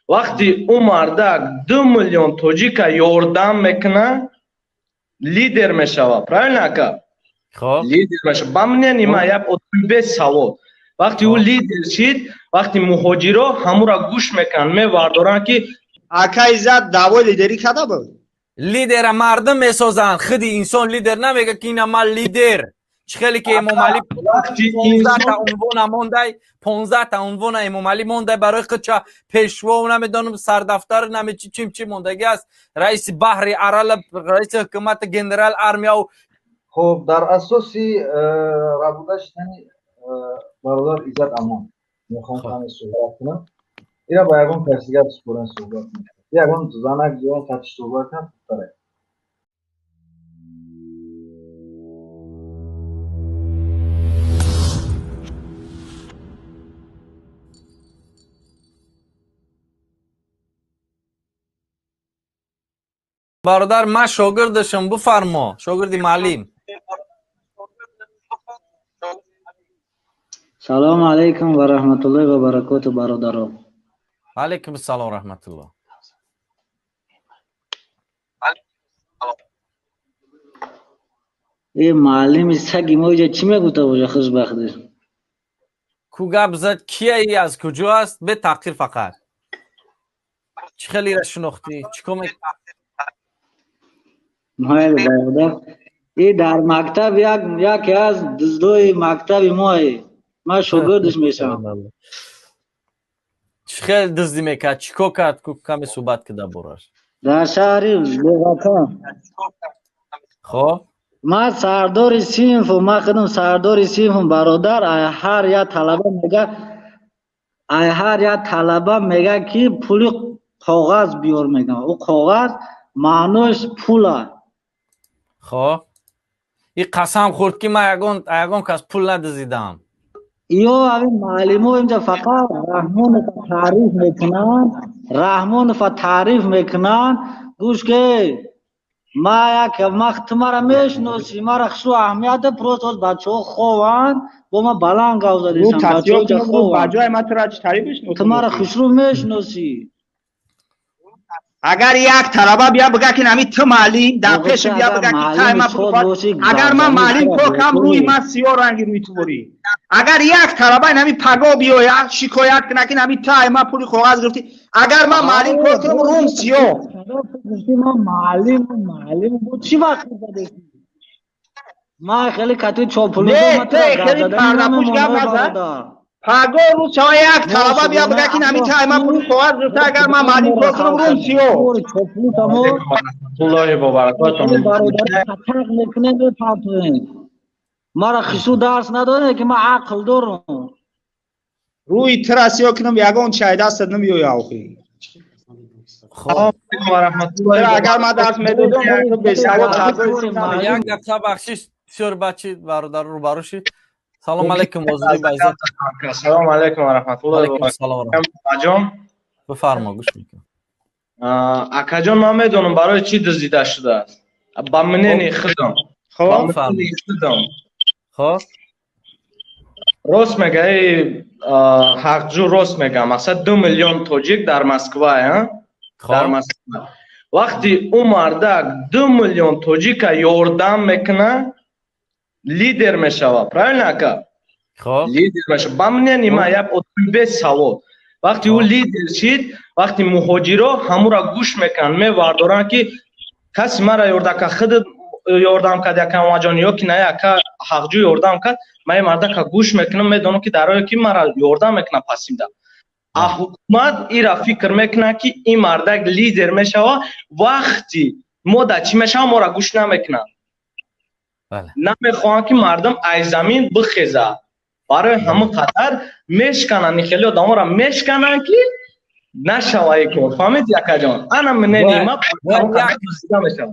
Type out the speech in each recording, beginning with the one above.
وقتی اون مردک 2 میلیون توجیک یاردم میکنه لیدر میشوه. правильно اکا؟ خب لیدر میشه. بمونه نیما یک اتوبیس سوار. وقتی او لیدر شد، وقتی مهاجرا همو را گوش میکنن میواردارن که اکای زد دعوای لیدری کرده بود. لیدر مردم میسازن. خودی انسان لیدر نمیگه که اینا من لیدر. چه خیلی که امام علی وقتی 15 تا انسان عنوان مونده، 15 تا عنوان امام علی مونده برای خودش، پیشوا و نمیدونم سردفتر نمی چی موندگی است، رئیس بحر عرل، رئیس حکومت، گنرال ارمیا. و خب در اساسی رابطش یعنی برادر عزت امان میخوام خب همین صحبت کنم. اینا با یگان کسیگر سپورن صحبت کنم. یگان زنک جوان تاتش صحبت کنم. برادر من شاگردشم، بفرما. شاگردی معلم. سلام علیکم و رحمت الله و برکات برادران. علیکم السلام و رحمت الله. این معلم سگی ما اینجا چی میگوته باشه خوشبختی؟ کو گپ زد کیه ای، از کجا است؟ به تحقیر فقط. چه خیلی را شناختی؟ چیکار مایل برادر این در مکتب یکی از دزدوی مکتب ماه من شاگردش میشم. چه خیلی دزدی میکرد؟ چیکار کرد که کمی صحبت کرده براش؟ در شهری لغاکان خب من سردار سینف و من خودم سردار سینف برادر هر یا طلبه میگه که پول کاغذ بیار میگم. او کاغذ معنوش پوله. خب این قسم خورد که من یگان کس پول ندزدیدم. یا همین معلم ها اینجا فقط رحمان فا تعریف میکنن گوش که ما یک وقت مرا میشناسی مرا خشو اهمیت پروت از بچه ها خوان با ما بلند رو گوزدیشم بچه ها تصیح جا کنم رو خوان بجای من تو را چه تعریفش تو مرا خشرو میشناسی. اگر یک طلبه بیا بگه که نمی تو معلم در پیش بیا بگه که تای من اگر من معلم کوکم روی من سیاه رنگی روی تو بری. اگر یک طلبه نمی پگا بیاید شکایت کنه که نمی تای من پولی کاغذ گرفتی. اگر من معلم کوکم روم سیاه ما معلم بود چی وقت زده ما خیلی کتی چاپلوزه نه ته خیلی پردپوش گپ نزد. پگا رو چا یک طلبه بیا بگه که نمی تای من پولی کاغذ گرفتی. اگر من معلم کوکم روم سیاه الله و برکاته خطرق میکنه بپرتوین مرا خشو درس نداره که من عقل دارم. روی ترسیا کنم یگان چای دست نمیوی آخی. خب و رحمت الله. اگر من درس میدادم تو بسیار یک دقیقه بخشش بسیار بچه برادر رو باروشید. سلام علیکم وزیری بایزت. سلام علیکم و رحمت الله. علیکم السلام و رحمت اکاجان بفرما گوش میکنم. اکاجان من میدونم برای چی دزدیده شده است. با منی خودم. خب خب راست میگه ای حقجو راست میگه. مثلا 2 میلیون توجیک در مسکو در مسکو. وقتی اون مردک 2 میلیون توجیک یاردم میکنه لیدر میشوه. правильно اکا؟ خب لیدر میشه. بمونه نیما یک اتوبیس سوار. وقتی او لیدر شد، وقتی مهاجرا همو را گوش میکنن میواردارن که کسی مرا یارده خود یاردم کرد یکم واجان یا که نه یک حقجو یاردم کرد من مرده که گوش میکنم میدونم که درایی که مرا یاردم میکنه پسیمده. حکومت ای را فکر میکنه که این مرده لیدر میشوه. وقتی ما در چی میشوه ما را گوش نمیکنه. نمیخوان که مردم از زمین بخیزه. برای همه خطر میشکنن. خیلی آدم را میشکنن که نشوه کن. فهمید یکا جان؟ انا من نیمه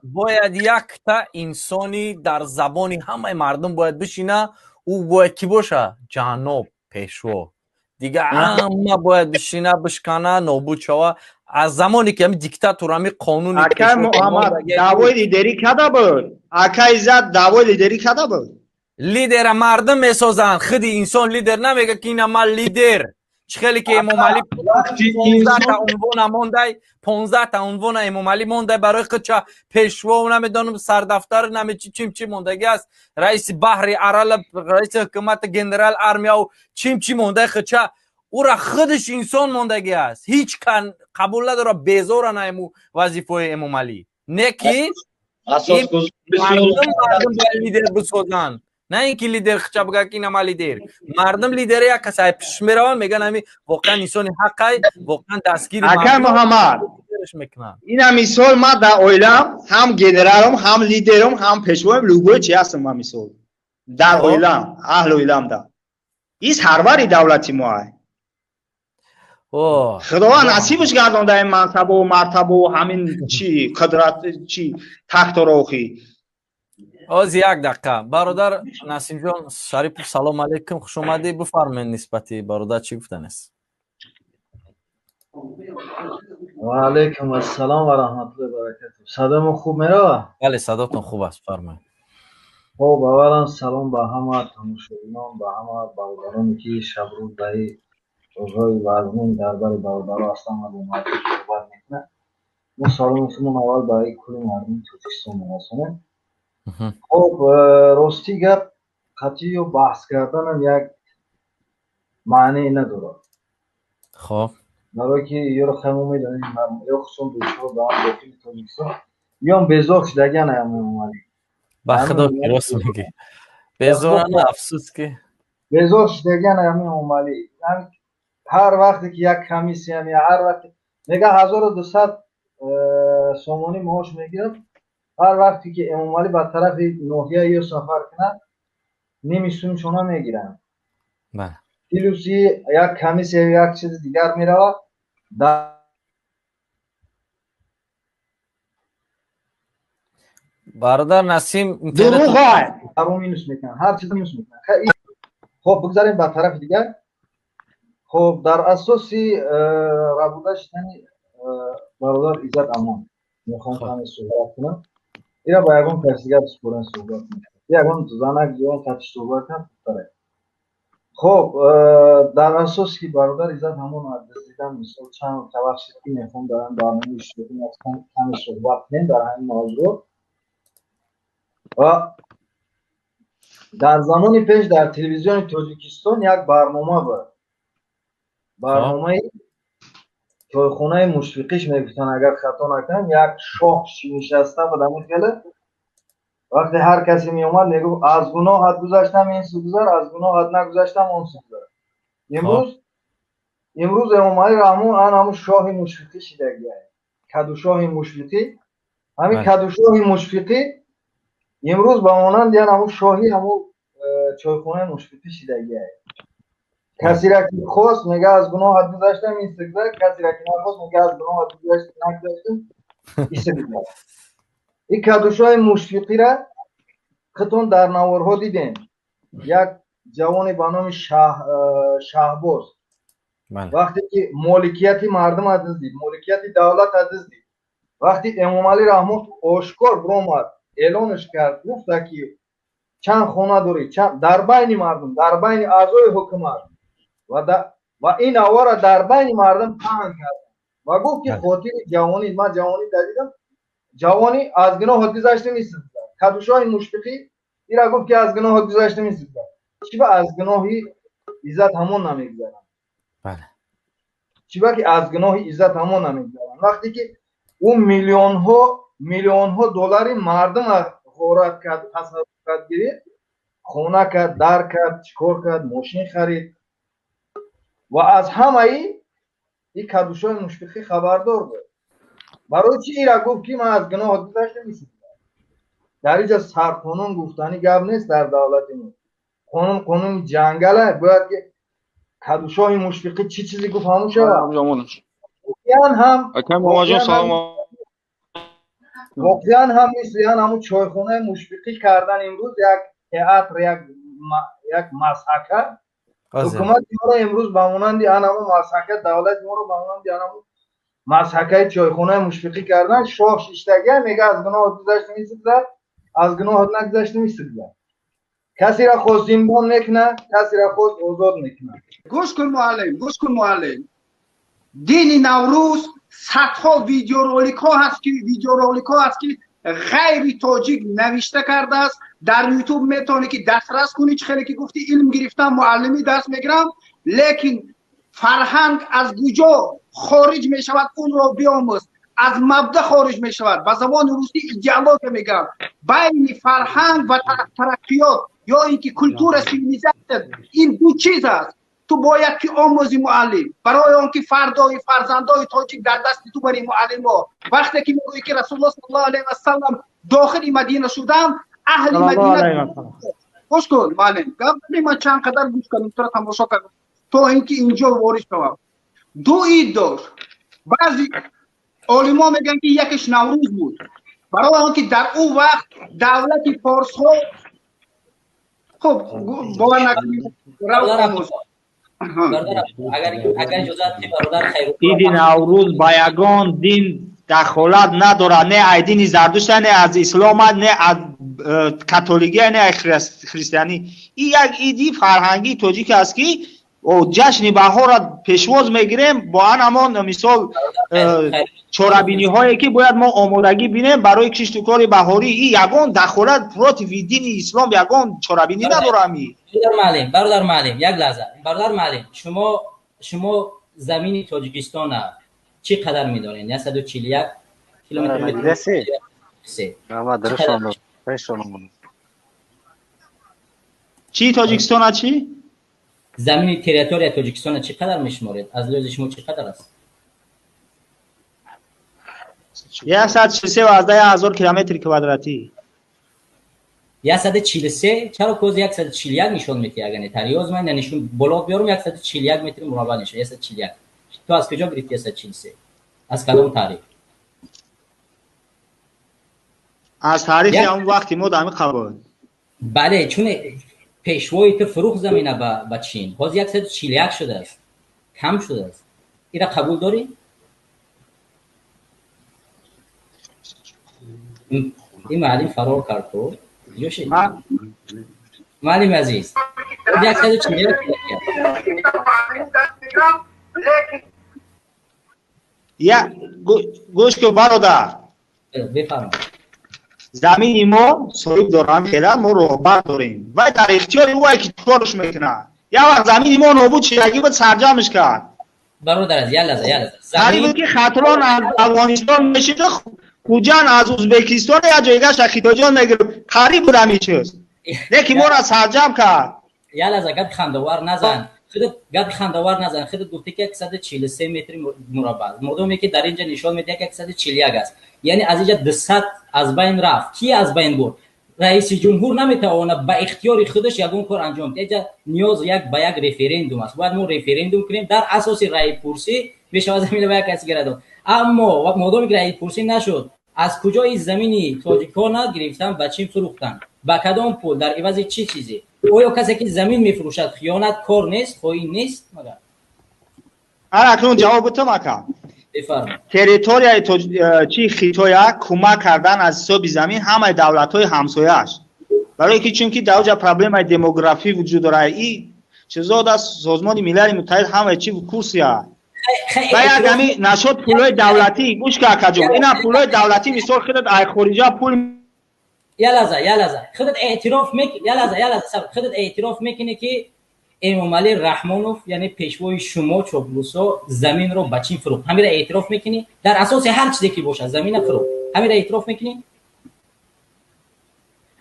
باید یک تا انسانی در زبانی همه مردم باید بشینه. او باید کی باشه؟ جناب پیشوا دیگه همه باید بشینه بشکنه نابود شوه. از زمانی که همین دیکتاتور همین قانونی اکای محمد دعوای لیدری کرده بود. اکای زد دعوای لیدری کرده بود. لیدر مردم میسازن. خودی انسان لیدر نمیگه که اینا من لیدر. خیلی که امام علی 15 تا عنوان مونده، 15 تا عنوان امام علی مونده برای خودش، پیشوا و نمیدونم سردفتر نمیدونم چی موندگی است، رئیس بحری ارال، رئیس حکومت جنرال ارمیا و چی مونده خودش، او را خودش انسان موندگی است. هیچ کن قبول نداره بیزار نایمو وظیفه امام علی. نکی اساس مردم لیدر بسازن، نه اینکه لیدر خچا بگه که اینم لیدر. مردم لیدر یک کسای پیش میرن میگن همین واقعا انسان حقای، واقعا دستگیر اگر محمد اینا مثال ما در اویلم هم گنرالم هم لیدرم هم پیشوایم لوگوی چی هستم ما مثال در اویلم اهل اویلم دا این سروری دولتی ما های خداوند نصیبش گردانده این منصب و مرتبه و همین چی قدرت چی تخت و روخی. از یک دقیقه برادر نسیم جان شریف سلام علیکم، خوش اومدی، بفرمایید نسبتی برادر چی گفتن است؟ و علیکم السلام و رحمت الله و برکاته. صدام خوب میره؟ بله صداتون خوب است، فرمایید. خب اولا سلام به همه تماشاگران، به همه برادرانی که شب روز در روزهای وزمین دربار برادرها هستن و با مردم صحبت میکنن. ما سلامتون اول برای کل مردم تاجیکستان میرسونیم. خب راستی گپ قطعی و بحث کردن یک معنی نداره. خب برای که یا رو خیمو میدونیم یا خصوصا دوشتر به هم داخل تاجیکستان یا هم بزاق شدگه نیم اومدی با خدا درست میگی، بزار نه افسوس که بزاق شدگه نیم اومدی. هر وقتی که یک کمیسی هم یا هر وقتی میگه 1200 سومانی معاش میگیرم، هر وقتی که امامعلی به طرف نوحیه یا سفر کنه نمیشون شما میگیرن. بله کیلوسی یک کمیس یا یک چیز دیگر میره در برادر نسیم دروغ های همون مینوس میکنن، هر چیز مینوس میکنن. خب بگذاریم به طرف دیگر. خب در اساسی رابطه یعنی برادر عزت امان میخوام خانه صحبت کنم. اینا با یکون کسیگر سپورن صحبت میکنم، یکون زنک جوان کتش صحبت کنم. خب در اساس که برادر عزت همون عدد دیدم مثال چند توقشید که میخوام دارم برنامه شدیم از کمی صحبت کنیم در همین موضوع. و در زمان پیش در تلویزیون تاجیکستان یک برنامه بود، برنامه تویخونه مشفقیش میگفتن اگر خطا نکنم، یک شاه نشسته بود داخل. وقتی هر کسی می اومد میگفت از گناهت گذشتم این سو گذر، از گناهت نگذشتم اون سو گذر. امروز امام علی رحمون همون شاه مشفقی شدگی هست، کدو شاه مشفقی. همین کدو شاه مشفقی امروز با مانند یعنی همون شاهی همون چایخونه مشفقی شدگی هست. کسی را که خواست میگه از گناهت گذشتم این سو گذر، کسی را که نخواست میگه از گناهت نگذشتم این سو گذر. این کدو شاه مشفقی را خطون در نوارها دیدین. یک جوانی به نام شهباز وقتی که مالکیت مردم عزیز دید، مالکیت دولت عزیز دید، وقتی امام علی رحمت آشکار برآمد اعلانش کرد، گفت که چند خانه داری در بین مردم، در بین اعضای حکومت و این هوا را در بین مردم پهن کرد و گفت که خاطر جوانی، من جوانی دیدم، جوانی از گناه گذشته نیست. کدو شاه مشفقی این را گفت که از گناه گذشته نیست. چی با از گناهی عزت همون نمیگذارن. بله چی با که از گناهی عزت همون نمیگذارن. وقتی که اون میلیون ها دلاری مردم خورد کرد، تصرف کرد، گرفت، خونه کرد، در کرد، چیکار کرد، ماشین خرید و از همه این کدو شاه مشفقی خبردار بود. برای چی این را گفت که من از گناه گذشته نیست. در اینجا سرقانون گفتنی گپ نیست در دولت ما. قانون جنگله. باید که کدو شاه مشفقی چی چیزی گفت همون شود. واقعا هم مثل همون چایخونه مشفقی کردن امروز یک تئاتر، یک مسحکه. حکومت ما رو امروز به مانند همون مسحکه، دولت ما رو به مانند همون مسحکه چایخونه مشفقی کردن. شاه شیشتگی میگه از گناه گذشته نیست، از گناه نگذشته نیست. کسی را خواست زندان میکنه، کسی را خواست آزاد میکنه. گوش کن معلم. دین نوروز صدها ویدیو رولیک ها هست که غیر تاجیک نوشته کرده است. در یوتیوب میتونی که دسترس کنی. خیلی که گفتی علم گرفتم، معلمی درس میگیرم، لیکن فرهنگ از کجا خارج میشود اون رو بیاموز. از مبدا خارج میشود. به زبان روسی ایدئولوژی میگم. بین فرهنگ و ترقیات یا اینکه کلتور سیویلیزاسیون، این دو چیز است. تو باید که آموزی معلم، برای آنکه فردای فرزندای تاجیک در دست تو بری معلم ها. وقتی که میگویی که رسول الله صلی الله علیه و سلم داخل مدینه شدن، اهل مدینه گوش کن معلم، قبل من چند قدر گوش کنم تو را تماشا کنم تو اینکه اینجا وارد شوم. دو عید داشت. بعضی علما میگن که یکیش نوروز بود، برای آنکه در اون وقت دولت فارس ها خب باور نکنید اگر اجازت برادر خیر عید نوروز با یگان دین دخالت نداره، نه از دین زردشت، نه از اسلام، نه از کاتولیکی، نه از خریستانی. این یک ایدی فرهنگی تاجیک است که جشن بهار را پیشواز میگیریم با همان مثال چورابینی هایی که باید ما آمادگی بینیم برای کشت و کار بهاری. این یگان دخالت پرات وی دین اسلام یگان چورابینی ندارمی. برادر معلم یک لحظه. برادر معلم شما زمین تاجیکستان چی قدر میدونین؟ 141 کیلومتر سه. چی تاجیکستان چی؟ زمین تریتوری تاجیکستان چی قدر میشمارید؟ از لحاظ شما چی قدر است؟ 143,000 کیلومتر کوادراتی. 143 چرا کوز 141 نشون میده؟ اگر تریاز من نشون بالا بیارم 141 متر مربع نشه. 141 تو از کجا گرفتی 143؟ از کدام تاریخ؟ از تاریخ اون وقتی ما دائم قبول. بله چون پیشوای تو فروخ زمینه به چین باز 141 شده است، کم شده است. اینا قبول داری؟ این معلم فرار کرد تو جوشی معلم عزیز 141 یا گوش که برادر بفرمایید. زمین ما صاحب دارم خیلی ما رهبر داریم و در اختیار او که کارش میکنه. یا وقت زمین ما نابود شدگی بود سرجمش کرد. برادر از یه زمین که خطران از افغانستان میشید خوجان از ازبکستان یا جایگاه شخیتاجان میگیره قریب بود همین چیز لیکن ما را سرجم کرد. یه لحظه گپ خندوار نزن. خودت گفتی که 143 متر مربع مردمی که در اینجا نشون میده که 141 است، یعنی از اینجا 200 از بین رفت. کی از بین برد؟ رئیس جمهور نمیتونه با اختیار خودش یگون کار انجام بده. اینجا نیاز یک به یک رفراندوم است. باید ما رفراندوم کنیم در اساس رای پرسی بشه زمین به کسی گردون. اما وقت مردمی که رای پرسی نشد از کجا این زمینی تاجیکان گرفتن و چین فروختن؟ با کدام پول در عوض چی چیزی؟ یا کسی که زمین میفروشد خیانت کار نیست؟ خواهی نیست؟ مگر اکنون جواب تو مکن. بفرمایید. تریتوریای چی خیتویا کمک کردن از حساب زمین همه دولت‌های همسایه‌اش برای که چون که دوجا پرابلم دموگرافی وجود داره. این چیزا در سازمان ملل متحد همه چی کورسیه باید همین نشد پولای دولتی گوش که اکجو اینا پولای دولتی مثال خودت ای خارجا پول یه لحظه خودت اعتراف میکنه که امام علی رحمانوف یعنی پیشوای شما چوبلوسا زمین رو به چین فروخت. همین را اعتراف میکنی در اساس هر چیزی که باشه زمین فروخت. همین را اعتراف میکنی؟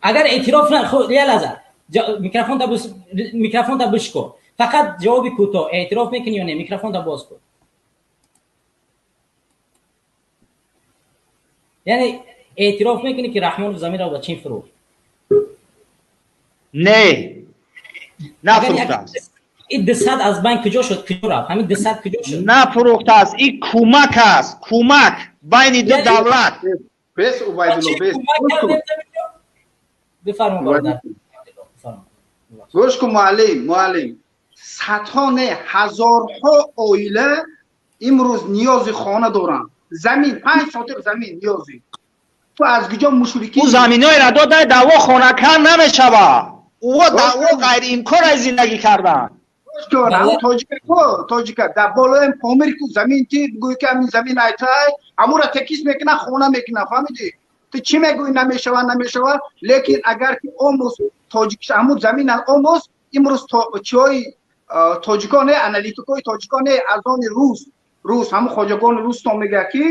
اگر اعتراف نه خود یه لحظه میکروفون تا بشکو فقط جواب کوتاه اعتراف میکنی یا نه؟ میکروفون تا باز کن. یعنی اعتراف میکنی که رحمانوف زمین رو به چین فروخت؟ نه فروخته است. این 200 از بین کجا شد؟ کجا رفت؟ همین 200 کجا شد؟ نه فروخته است. این کمک است. کمک بین دو دولت. بس عبیدالله بس بفرمایید. گوش کن معلم صدها نه هزارها عائله امروز نیاز خانه دارن. زمین 5 ساعت زمین نیازی. تو از کجا مشرکی او زمینای را داده دوا خانه کن نمیشوه. او دعوا غیر امکان زندگی کردن هم تاجیک در بالای پامیر کو زمین تی بگوی که همین زمین ایتای امور تکیس میکنه خونه میکنه فهمیدی تو چی میگوی نمیشوه لیکن اگر که اوموس تاجیک همون زمین اوموس امروز چای تاجیکانه انالیتیکای تاجیکانه از آن روس همون خواجگان روس تو میگه که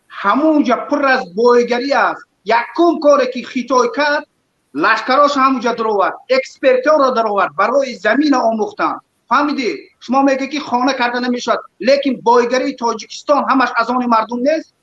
همونجا پر از بایگری است یکم کاری که خیتای کرد لشکراش همونجا درآورد اکسپرتا را درآورد برای زمین آموختن فهمیدی شما میگه که خانه کردن نمیشود لیکن بایگری تاجیکستان همش از آن مردم نیست